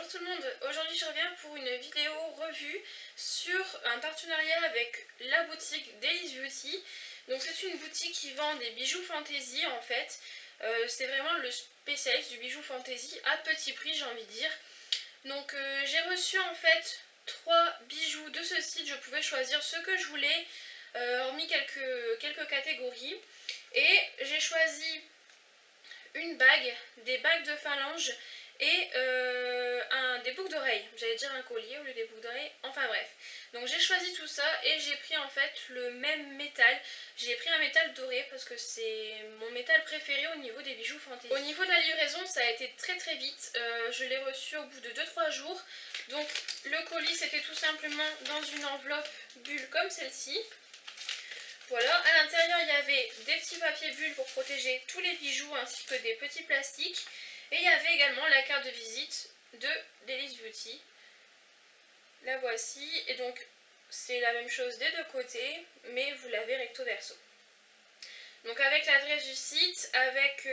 Bonjour tout le monde, aujourd'hui je reviens pour une vidéo revue sur un partenariat avec la boutique d'Elise Beauty. Donc c'est une boutique qui vend des bijoux fantasy en fait. C'est vraiment le spécialiste du bijou fantasy à petit prix, j'ai envie de dire. Donc j'ai reçu en fait 3 bijoux de ce site, je pouvais choisir ce que je voulais, hormis quelques catégories. Et j'ai choisi une bague, des bagues de phalange et des boucles d'oreilles. J'allais dire un collier au lieu des boucles d'oreilles, enfin bref. Donc j'ai choisi tout ça et j'ai pris en fait le même métal. J'ai pris un métal doré parce que c'est mon métal préféré au niveau des bijoux fantaisie. Au niveau de la livraison, ça a été très vite. Je l'ai reçu au bout de 2-3 jours. Donc le colis c'était tout simplement dans une enveloppe bulle comme celle-ci. Voilà, à l'intérieur il y avait des petits papiers bulles pour protéger tous les bijoux ainsi que des petits plastiques. Et il y avait également la carte de visite d'Elise Beauty. La voici, et donc c'est la même chose des deux côtés, mais vous l'avez recto verso. Donc avec l'adresse du site, avec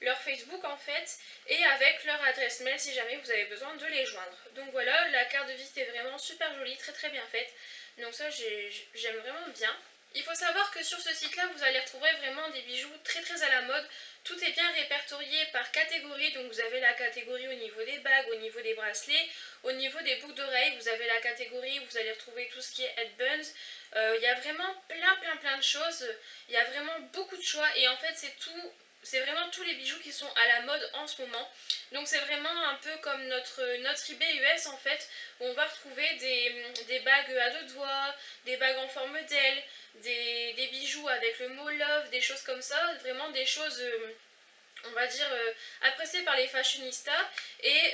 leur Facebook en fait, et avec leur adresse mail si jamais vous avez besoin de les joindre. Donc voilà, la carte de visite est vraiment super jolie, très bien faite. Donc ça j'aime vraiment bien. Il faut savoir que sur ce site-là, vous allez retrouver vraiment des bijoux très à la mode. Tout est bien répertorié par catégorie, donc vous avez la catégorie au niveau des bagues, au niveau des bracelets, au niveau des boucles d'oreilles, vous avez la catégorie où vous allez retrouver tout ce qui est headbands. Il y a vraiment plein de choses, il y a vraiment beaucoup de choix et en fait c'est vraiment tous les bijoux qui sont à la mode en ce moment. Donc c'est vraiment un peu comme notre eBay US en fait, où on va retrouver des bagues à 2 doigts, des bagues en forme d'aile, des bijoux avec le mot love, des choses comme ça, vraiment des choses on va dire appréciées par les fashionistas et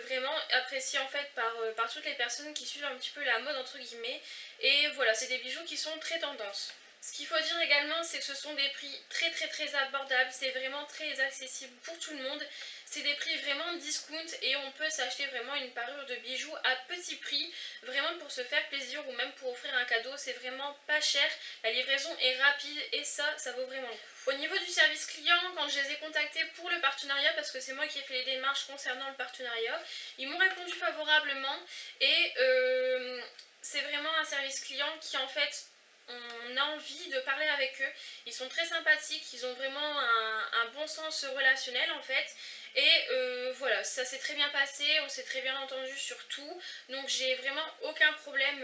vraiment appréciées en fait par toutes les personnes qui suivent un petit peu la mode entre guillemets. Et voilà, c'est des bijoux qui sont très tendance. Ce qu'il faut dire également, c'est que ce sont des prix très abordables, c'est vraiment très accessible pour tout le monde. C'est des prix vraiment discount et on peut s'acheter vraiment une parure de bijoux à petit prix, vraiment pour se faire plaisir ou même pour offrir un cadeau. C'est vraiment pas cher, la livraison est rapide et ça vaut vraiment le coup. Au niveau du service client, quand je les ai contactés pour le partenariat, parce que c'est moi qui ai fait les démarches concernant le partenariat, ils m'ont répondu favorablement et c'est vraiment un service client qui en fait on a envie de parler avec eux. Ils sont très sympathiques, ils ont vraiment un bon sens relationnel en fait. Et voilà, ça s'est très bien passé, on s'est très bien entendu sur tout. Donc j'ai vraiment aucun problème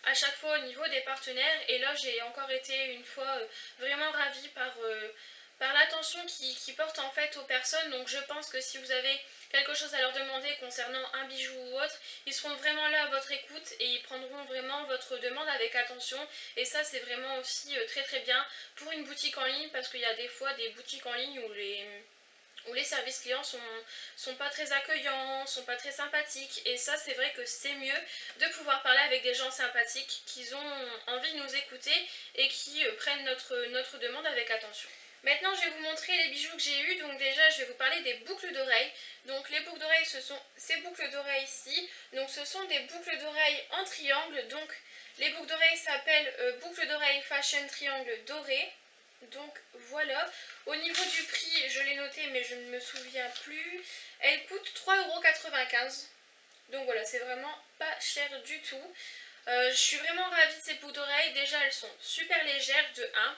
à chaque fois au niveau des partenaires. Et là j'ai encore été une fois vraiment ravie par l'attention qu'ils portent en fait aux personnes. Donc je pense que si vous avez quelque chose à leur demander concernant un bijou ou autre, ils seront vraiment là à votre écoute et ils prendront vraiment votre demande avec attention. Et ça c'est vraiment aussi très bien pour une boutique en ligne, parce qu'il y a des fois des boutiques en ligne où les services clients sont pas très accueillants, sont pas très sympathiques. Et ça c'est vrai que c'est mieux de pouvoir parler avec des gens sympathiques qui ont envie de nous écouter et qui prennent notre demande avec attention. Maintenant je vais vous montrer les bijoux que j'ai eus. Donc déjà je vais vous parler des boucles d'oreilles. Donc les boucles d'oreilles, ce sont ces boucles d'oreilles ici. Donc ce sont des boucles d'oreilles en triangle. Donc les boucles d'oreilles s'appellent boucles d'oreilles fashion triangle doré. Donc voilà, au niveau du prix je l'ai noté mais je ne me souviens plus. Elle coûte 3,95 €. Donc voilà, c'est vraiment pas cher du tout. Je suis vraiment ravie de ces boucles d'oreilles. Déjà elles sont super légères de 1.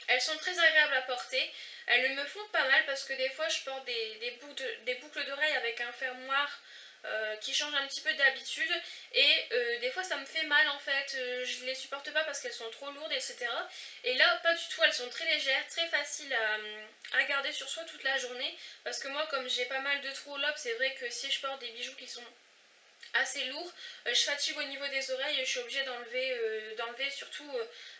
Elles sont très agréables à porter. Elles me font pas mal parce que des fois je porte des boucles d'oreilles avec un fermoir qui change un petit peu d'habitude et des fois ça me fait mal en fait, je les supporte pas parce qu'elles sont trop lourdes, etc. Et là pas du tout, elles sont très légères, très faciles à garder sur soi toute la journée, parce que moi comme j'ai pas mal de trous au lobe, c'est vrai que si je porte des bijoux qui sont assez lourd, je fatigue au niveau des oreilles et je suis obligée d'enlever surtout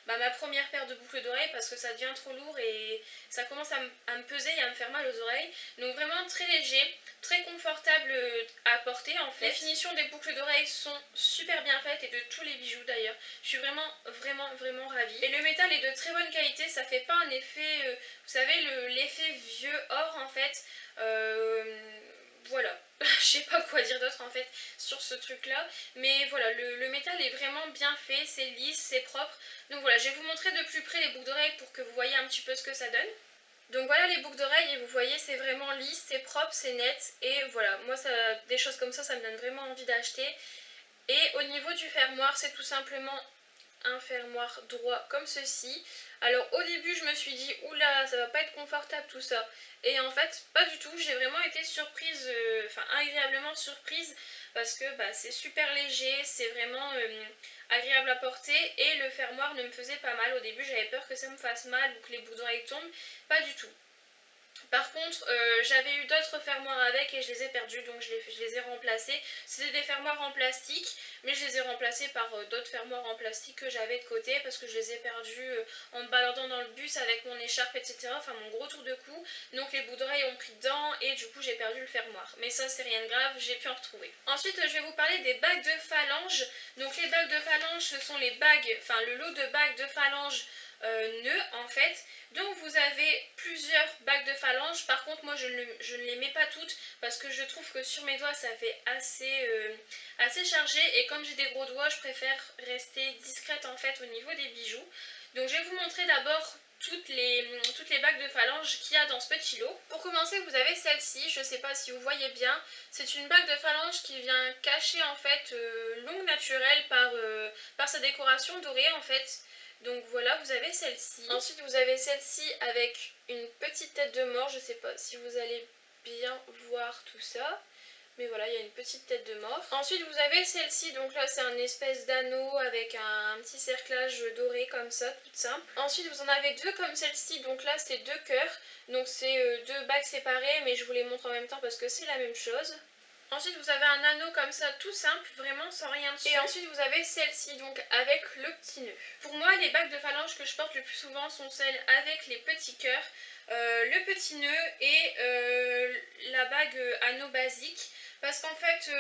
ma première paire de boucles d'oreilles parce que ça devient trop lourd et ça commence à me peser et à me faire mal aux oreilles. Donc vraiment très léger, très confortable à porter en fait. Les finitions des boucles d'oreilles sont super bien faites et de tous les bijoux d'ailleurs. Je suis vraiment ravie. Et le métal est de très bonne qualité, ça fait pas un effet, vous savez, l'effet vieux or en fait. Voilà, je sais pas quoi dire d'autre en fait sur ce truc là, mais voilà, le métal est vraiment bien fait, c'est lisse, c'est propre. Donc voilà, je vais vous montrer de plus près les boucles d'oreilles pour que vous voyez un petit peu ce que ça donne. Donc voilà les boucles d'oreilles et vous voyez c'est vraiment lisse, c'est propre, c'est net et voilà, moi ça, des choses comme ça me donne vraiment envie d'acheter. Et au niveau du fermoir, c'est tout simplement un fermoir droit comme ceci. Alors au début je me suis dit oula ça va pas être confortable tout ça, et en fait pas du tout, j'ai vraiment été surprise, enfin agréablement surprise, parce que c'est super léger, c'est vraiment agréable à porter et le fermoir ne me faisait pas mal. Au début j'avais peur que ça me fasse mal ou que les bouts d'oreilles tombent, pas du tout. Par contre, j'avais eu d'autres fermoirs avec et je les ai perdus, donc je les ai remplacés. C'était des fermoirs en plastique, mais je les ai remplacés par d'autres fermoirs en plastique que j'avais de côté parce que je les ai perdus en me baladant dans le bus avec mon écharpe, etc. Enfin, mon gros tour de cou. Donc les bouts d'oreilles ont pris dedans et du coup j'ai perdu le fermoir. Mais ça, c'est rien de grave, j'ai pu en retrouver. Ensuite, je vais vous parler des bagues de phalange. Donc les bagues de phalange, ce sont les bagues, enfin le lot de bagues de phalange nœuds en fait. Donc vous avez plusieurs bagues de phalange. Par contre moi je ne les mets pas toutes parce que je trouve que sur mes doigts ça fait assez chargé, et comme j'ai des gros doigts je préfère rester discrète en fait au niveau des bijoux. Donc je vais vous montrer d'abord toutes les bagues de phalange qu'il y a dans ce petit lot. Pour commencer vous avez celle-ci, je ne sais pas si vous voyez bien, c'est une bague de phalange qui vient cacher en fait l'ongle naturel par sa décoration dorée en fait. Donc voilà, vous avez celle-ci. Ensuite, vous avez celle-ci avec une petite tête de mort. Je sais pas si vous allez bien voir tout ça, mais voilà, il y a une petite tête de mort. Ensuite, vous avez celle-ci. Donc là, c'est un espèce d'anneau avec un petit cerclage doré comme ça, tout simple. Ensuite, vous en avez deux comme celle-ci. Donc là, c'est deux cœurs. Donc c'est deux bagues séparées, mais je vous les montre en même temps parce que c'est la même chose. Ensuite vous avez un anneau comme ça tout simple, vraiment sans rien dessus. Et ensuite vous avez celle-ci donc avec le petit nœud. Pour moi les bagues de phalange que je porte le plus souvent sont celles avec les petits cœurs, le petit nœud et la bague anneau basique. Parce qu'en fait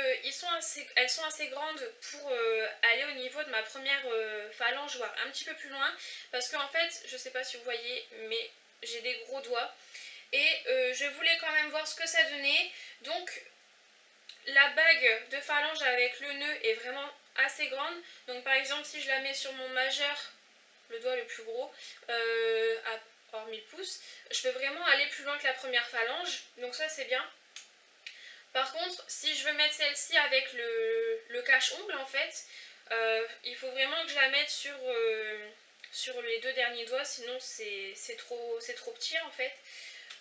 elles sont assez grandes pour aller au niveau de ma première phalange, voire un petit peu plus loin. Parce qu'en fait, je sais pas si vous voyez, mais j'ai des gros doigts. Et je voulais quand même voir ce que ça donnait. Donc la bague de phalange avec le nœud est vraiment assez grande. Donc par exemple si je la mets sur mon majeur, le doigt le plus gros, hors 1000 pouces, je peux vraiment aller plus loin que la première phalange. Donc ça c'est bien. Par contre si je veux mettre celle-ci avec le cache-ongle en fait, il faut vraiment que je la mette sur les deux derniers doigts, sinon c'est trop petit en fait.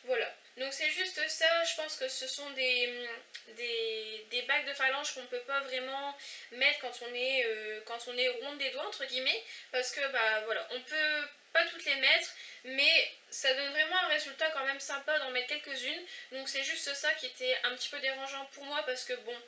Voilà, donc c'est juste ça, je pense que ce sont des bagues de phalange qu'on ne peut pas vraiment mettre quand on est ronde des doigts entre guillemets, parce que voilà, on peut pas toutes les mettre, mais ça donne vraiment un résultat quand même sympa d'en mettre quelques-unes. Donc c'est juste ça qui était un petit peu dérangeant pour moi, parce que bon,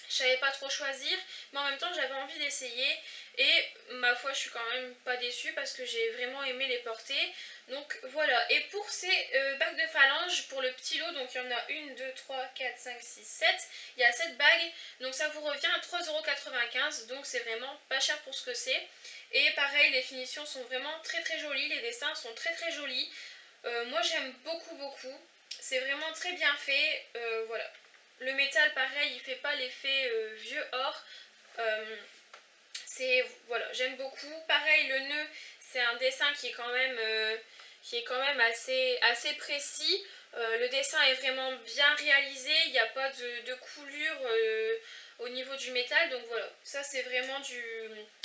je savais pas trop choisir, mais en même temps j'avais envie d'essayer, et ma foi je suis quand même pas déçue parce que j'ai vraiment aimé les porter. Donc voilà, et pour ces bagues de phalange, pour le petit lot, donc il y en a 1, 2, 3, 4, 5, 6, 7, il y a 7 bagues, donc ça vous revient à 3,95 €, donc c'est vraiment pas cher pour ce que c'est. Et pareil, les finitions sont vraiment très très jolies, les dessins sont très très jolis. Moi j'aime beaucoup, c'est vraiment très bien fait, voilà. Le métal pareil, il fait pas l'effet vieux or. Voilà, j'aime beaucoup. Pareil, le nœud, c'est un dessin qui est quand même assez précis. Le dessin est vraiment bien réalisé, il n'y a pas de coulure au niveau du métal. Donc voilà, ça c'est vraiment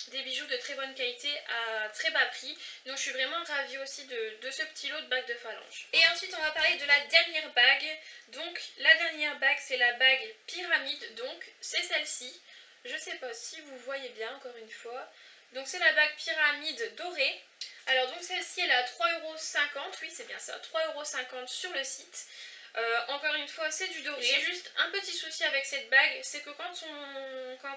des bijoux de très bonne qualité à très bas prix. Donc je suis vraiment ravie aussi de ce petit lot de bagues de phalange. Et ensuite on va parler de la dernière bague. Donc la dernière bague, c'est la bague pyramide, donc c'est celle-ci. Je sais pas si vous voyez bien, encore une fois. Donc c'est la bague pyramide dorée. Alors donc celle-ci elle est à 3,50 €, oui c'est bien ça, 3,50 € sur le site. Encore une fois c'est du doré. J'ai juste un petit souci avec cette bague, c'est que quand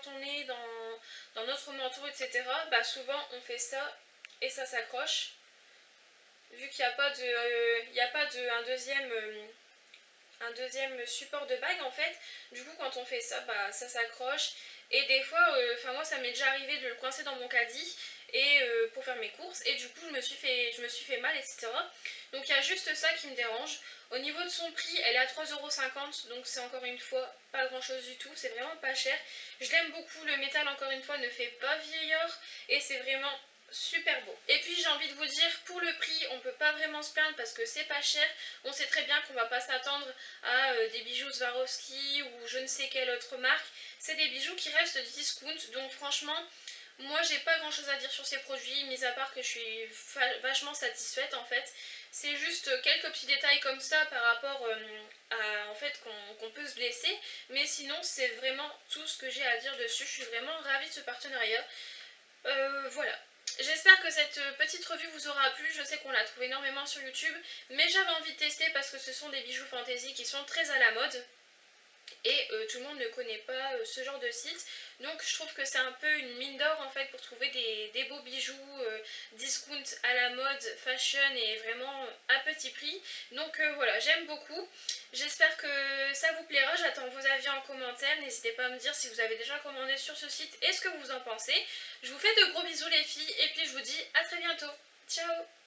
on est dans notre manteau, etc., souvent on fait ça et ça s'accroche. Vu qu'il n'y a pas un deuxième support de bague en fait, du coup quand on fait ça, ça s'accroche. Et des fois, moi ça m'est déjà arrivé de le coincer dans mon caddie et pour faire mes courses, et du coup je me suis fait mal, etc. Donc il y a juste ça qui me dérange. Au niveau de son prix, elle est à 3,50 €, donc c'est encore une fois pas grand chose du tout, c'est vraiment pas cher. Je l'aime beaucoup, le métal encore une fois ne fait pas vieilleur et c'est vraiment super beau. Et puis j'ai envie de vous dire, pour le prix, on peut pas vraiment se plaindre parce que c'est pas cher. On sait très bien qu'on va pas s'attendre à des bijoux Swarovski ou je ne sais quelle autre marque. C'est des bijoux qui restent discount, donc franchement, moi j'ai pas grand chose à dire sur ces produits, mis à part que je suis vachement satisfaite en fait. C'est juste quelques petits détails comme ça par rapport à en fait qu'on peut se blesser. Mais sinon c'est vraiment tout ce que j'ai à dire dessus. Je suis vraiment ravie de ce partenariat. Voilà. J'espère que cette petite revue vous aura plu. Je sais qu'on la trouve énormément sur YouTube, mais j'avais envie de tester parce que ce sont des bijoux fantasy qui sont très à la mode. Et tout le monde ne connaît pas ce genre de site, donc je trouve que c'est un peu une mine d'or en fait pour trouver des beaux bijoux discount à la mode, fashion et vraiment à petit prix. Donc voilà, j'aime beaucoup. J'espère que ça vous plaira, j'attends vos avis en commentaire. N'hésitez pas à me dire si vous avez déjà commandé sur ce site et ce que vous en pensez. Je vous fais de gros bisous les filles et puis je vous dis à très bientôt. Ciao!